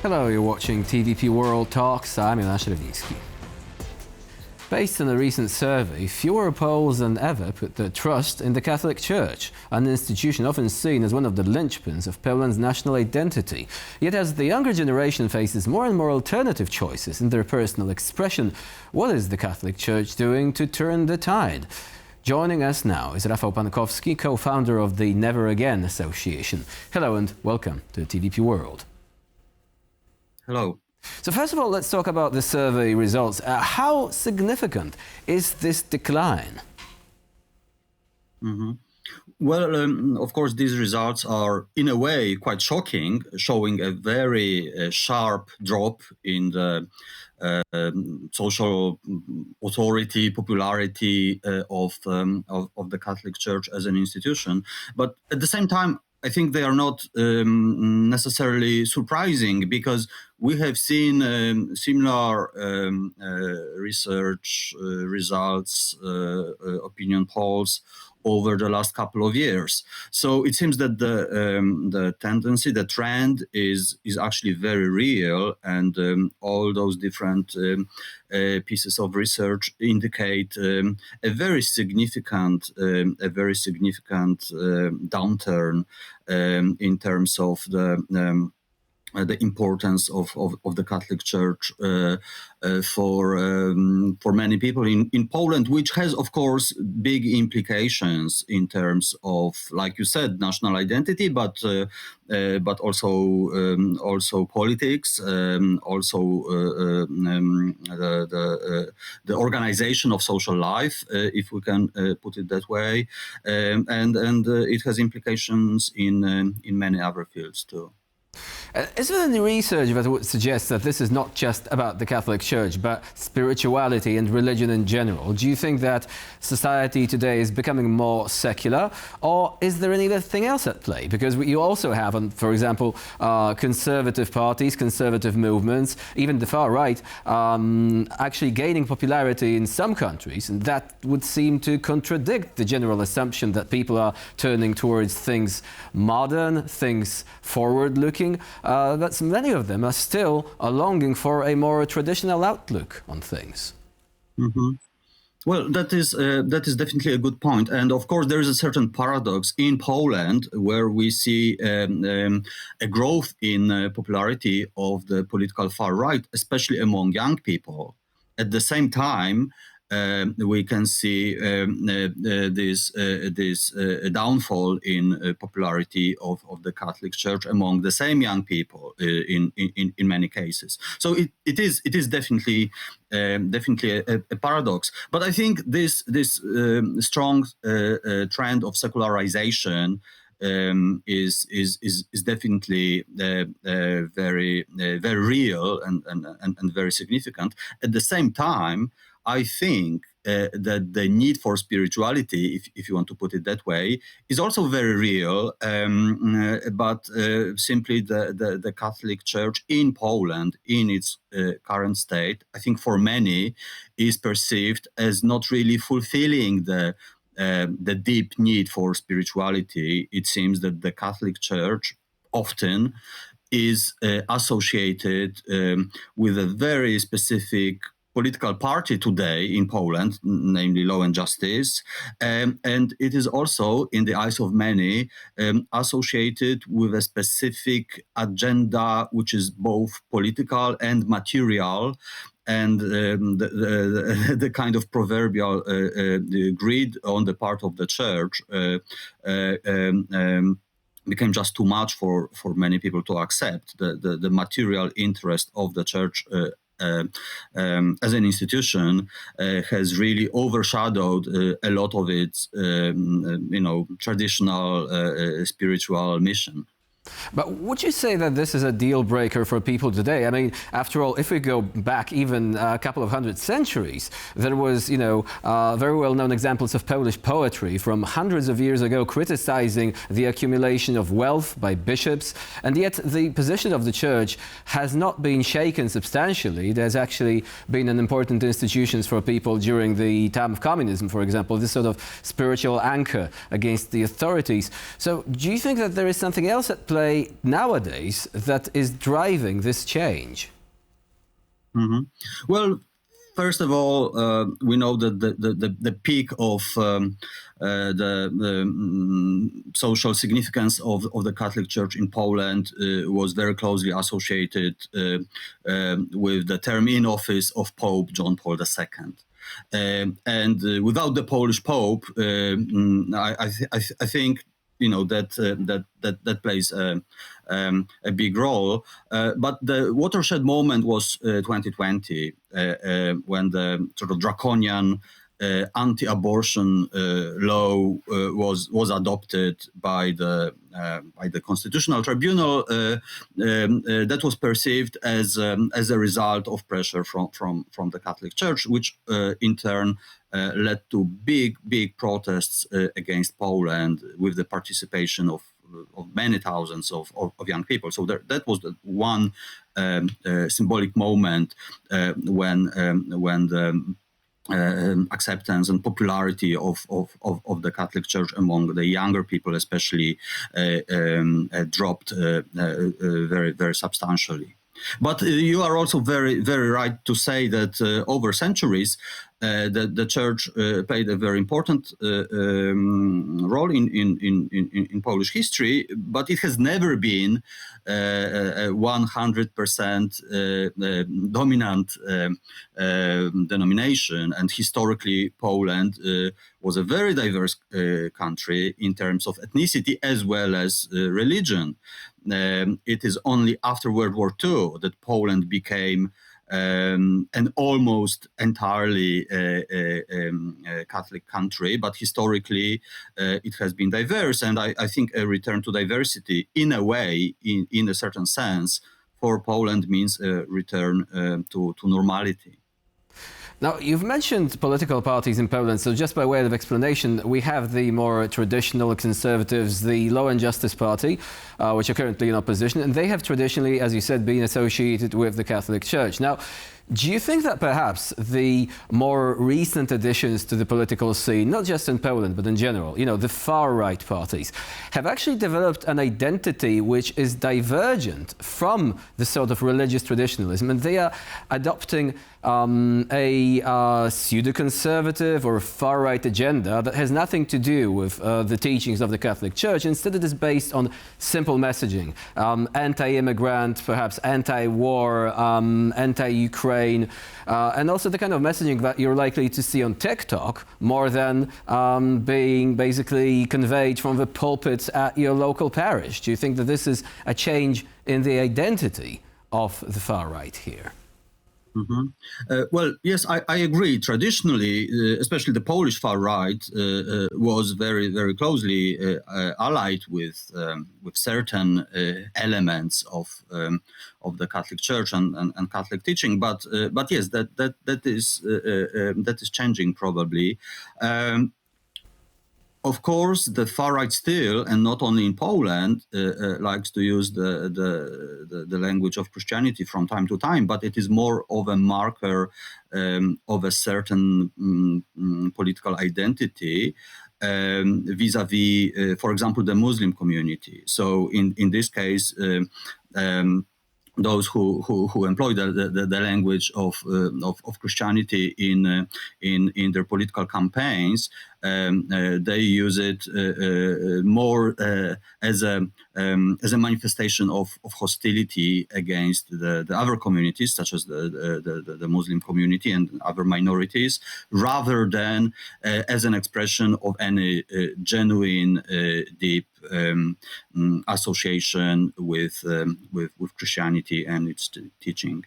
Hello, you're watching TVP World Talks. I'm Jan Ślewiński. Based on a recent survey, fewer Poles than ever put their trust in the Catholic Church, an institution often seen as one of the linchpins of Poland's national identity. Yet as the younger generation faces more and more alternative choices in their personal expression, what is the Catholic Church doing to turn the tide? Joining us now is Rafał Pankowski, co-founder of the Never Again Association. Hello and welcome to TVP World. Hello. So first of all, let's talk about the survey results. How significant is this decline? Well, of course, these results are, in a way, quite shocking, showing a very sharp drop in the social authority, popularity of the Catholic Church as an institution. But at the same time, I think they are not necessarily surprising, because we have seen similar research results, opinion polls over the last couple of years. So it seems that the tendency, the trend is actually very real, and all those different pieces of research indicate a very significant downturn in terms of the importance of the Catholic Church for many people in Poland, which has, of course, big implications in terms of, like you said, national identity, but also politics, also the organization of social life, if we can put it that way, and it has implications in many other fields too. Is there any research that would suggest that this is not just about the Catholic Church, but spirituality and religion in general? Do you think that society today is becoming more secular, or is there anything else at play? Because you also have, for example, conservative parties, conservative movements, even the far right, actually gaining popularity in some countries, and that would seem to contradict the general assumption that people are turning towards things modern, things forward-looking. That many of them are still longing for a more traditional outlook on things. Well, that is definitely a good point. And of course, there is a certain paradox in Poland where we see a growth in popularity of the political far right, especially among young people. At the same time, we can see this downfall in popularity of the Catholic Church among the same young people in many cases. So it is definitely a paradox. But I think this strong trend of secularization is definitely very real and very significant. At the same time, I think that the need for spirituality, if you want to put it that way, is also very real. But simply the Catholic Church in Poland, in its current state, I think for many is perceived as not really fulfilling the deep need for spirituality. It seems that the Catholic Church often is associated with a very specific political party today in Poland, namely Law and Justice, and it is also, in the eyes of many, associated with a specific agenda which is both political and material, and the kind of proverbial greed on the part of the church became just too much for many people to accept. The material interest of the church as an institution has really overshadowed a lot of its traditional spiritual mission. But would you say that this is a deal breaker for people today? I mean, after all, if we go back even a couple of hundred centuries, there was, very well-known examples of Polish poetry from hundreds of years ago criticizing the accumulation of wealth by bishops. And yet the position of the church has not been shaken substantially. There's actually been an important institutions for people during the time of communism, for example, this sort of spiritual anchor against the authorities. So do you think that there is something else at play nowadays that is driving this change? Well, first of all, we know that the peak of social significance of the Catholic Church in Poland was very closely associated with the term in office of Pope John Paul II. And without the Polish Pope, I think that plays a big role. But the watershed moment was 2020, when the sort of draconian anti-abortion law was adopted by the Constitutional Tribunal. That was perceived as a result of pressure from the Catholic Church, which in turn led to big protests against Poland, with the participation of many thousands of young people. So that was the one symbolic moment when the acceptance and popularity of the Catholic Church among the younger people, especially, dropped very, very substantially. But you are also very, very right to say that over centuries, the Church played a very important role in Polish history, but it has never been a 100% dominant denomination. And historically, Poland was a very diverse country in terms of ethnicity as well as religion. It is only after World War II that Poland became an almost entirely Catholic country, but historically it has been diverse. And I think a return to diversity, in a way, in a certain sense, for Poland means a return to normality. Now, you've mentioned political parties in Poland, so just by way of explanation, we have the more traditional conservatives, the Law and Justice Party, which are currently in opposition, and they have traditionally, as you said, been associated with the Catholic Church. Now, do you think that perhaps the more recent additions to the political scene, not just in Poland, but in general, the far-right parties, have actually developed an identity which is divergent from the sort of religious traditionalism, and they are adopting a pseudo-conservative or far-right agenda that has nothing to do with the teachings of the Catholic Church. Instead, it is based on simple messaging, anti-immigrant, perhaps anti-war, anti-Ukraine, and also the kind of messaging that you're likely to see on TikTok more than being basically conveyed from the pulpits at your local parish. Do you think that this is a change in the identity of the far right here? Well, yes, I agree. Traditionally, especially the Polish far right was very, very closely allied with certain elements of the Catholic Church and Catholic teaching. But yes, that is changing probably. Of course, the far right still, and not only in Poland, likes to use the language of Christianity from time to time, but it is more of a marker of a certain political identity vis-a-vis, for example, the Muslim community. So in this case, those who employ the language of Christianity in their political campaigns, they use it more as a manifestation of hostility against the other communities, such as the Muslim community and other minorities, rather than as an expression of any genuine, deep association with Christianity and its teaching.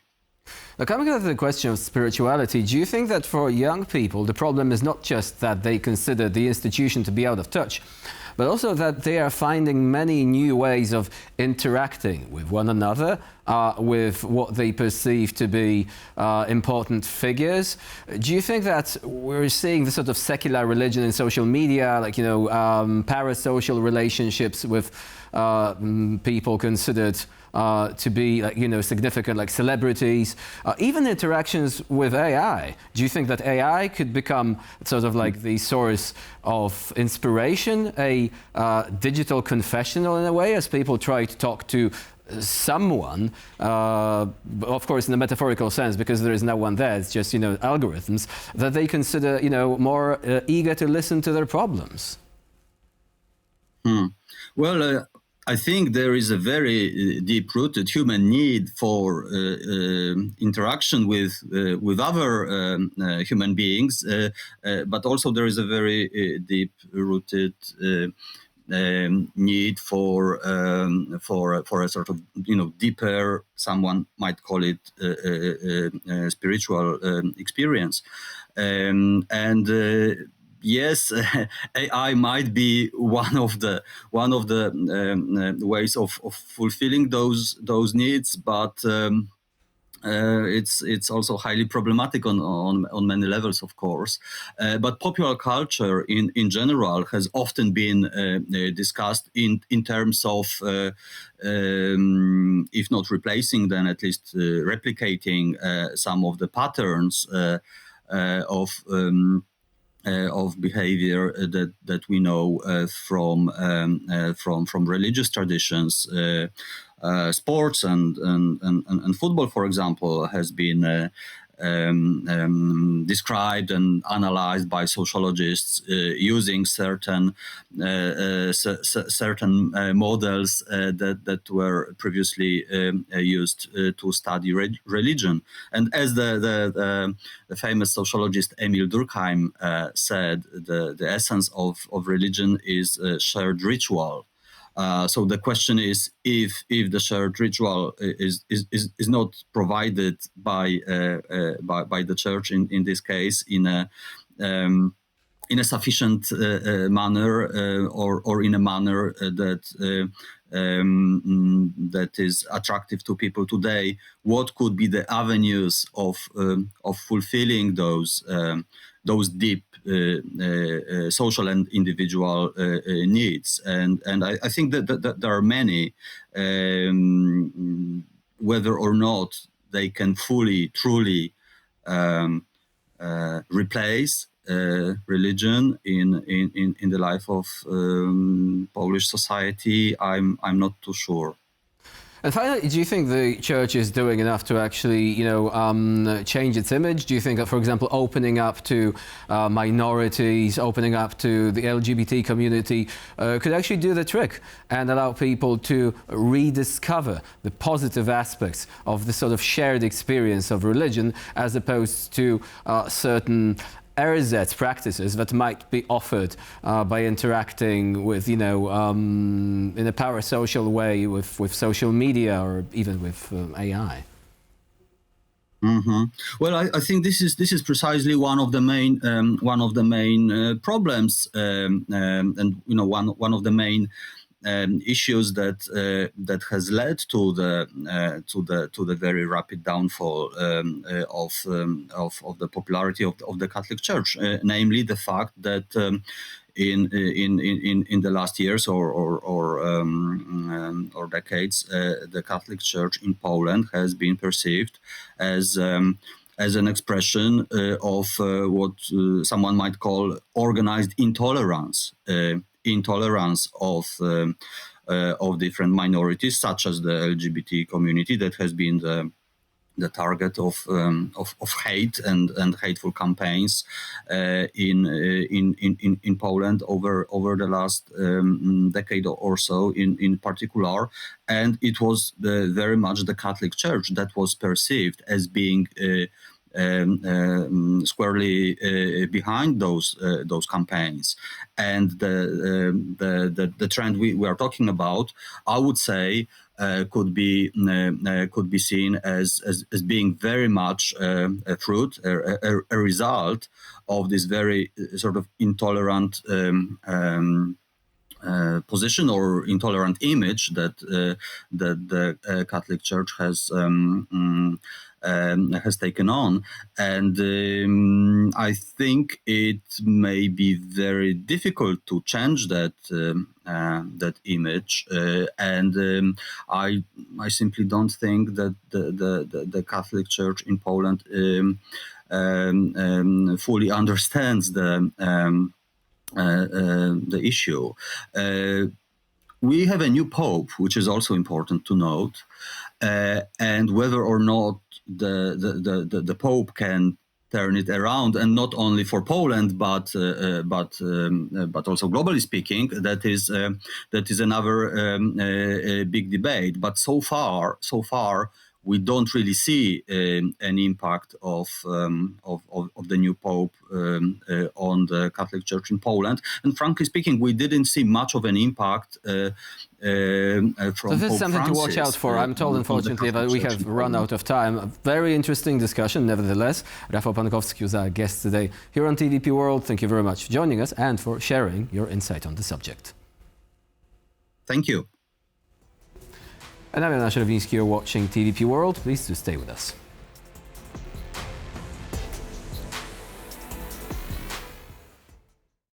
Now, coming to the question of spirituality, do you think that for young people, the problem is not just that they consider the institution to be out of touch, but also that they are finding many new ways of interacting with one another, with what they perceive to be important figures? Do you think that we're seeing the sort of secular religion in social media, like, parasocial relationships with people considered to be like, significant, like celebrities, even interactions with AI. Do you think that AI could become sort of like the source of inspiration, a digital confessional in a way, as people try to talk to someone, of course in a metaphorical sense, because there is no one there, it's just, algorithms, that they consider, more eager to listen to their problems? Well, I think there is a very deep-rooted human need for interaction with other human beings, but also there is a very deep-rooted need for a sort of deeper, someone might call it spiritual experience, and yes, AI might be one of the ways of fulfilling those needs, but it's also highly problematic on many levels, of course. But popular culture in general has often been discussed in terms of, if not replacing, then at least replicating some of the patterns of behavior that we know from religious traditions. Sports and football, for example, has been described and analyzed by sociologists using certain models that were previously used to study religion. And as the famous sociologist Emil Durkheim said, the essence of religion is a shared ritual. So the question is, if the shared ritual is not provided by the church in this case in a sufficient manner or in a manner that is attractive to people today, what could be the avenues of fulfilling those deep social and individual needs? And I think that there are many, whether or not they can truly replace religion in the life of Polish society. I'm not too sure. And finally, do you think the church is doing enough to actually, change its image? Do you think that, for example, opening up to minorities, opening up to the LGBT community could actually do the trick and allow people to rediscover the positive aspects of the sort of shared experience of religion, as opposed to certain rites, practices that might be offered by interacting with, in a parasocial way with social media or even with AI? Mm-hmm. Well, I think this is precisely one of the main problems, and one of the main issues that has led to the very rapid downfall of the popularity of the Catholic Church, namely the fact that in the last years or decades, the Catholic Church in Poland has been perceived as an expression of what someone might call organized intolerance. Intolerance of different minorities, such as the LGBT community, that has been the target of hate and hateful campaigns in Poland over the last decade or so, in particular. And it was very much the Catholic Church that was perceived as being squarely behind those campaigns. And the trend we are talking about, I would say, could be seen as being very much a fruit, a result of this very sort of intolerant position or intolerant image that the Catholic Church has taken on, and I think it may be very difficult to change that image, and I simply don't think that the Catholic Church in Poland fully understands the issue. We have a new pope, which is also important to note, and whether or not the pope can turn it around, and not only for Poland, but also globally speaking, that is another big debate. But so far, we don't really see an impact of the new pope on the Catholic Church in Poland. And frankly speaking, we didn't see much of an impact from So this is Pope something Francis, to watch out for. I'm told, on the unfortunately, that we Catholic Church have in run Poland. out of time. A very interesting discussion, nevertheless. Rafał Pankowski was our guest today here on TVP World. Thank you very much for joining us and for sharing your insight on the subject. Thank you. And I'm Jonasz Rowiński. You're watching TVP World. Please do stay with us.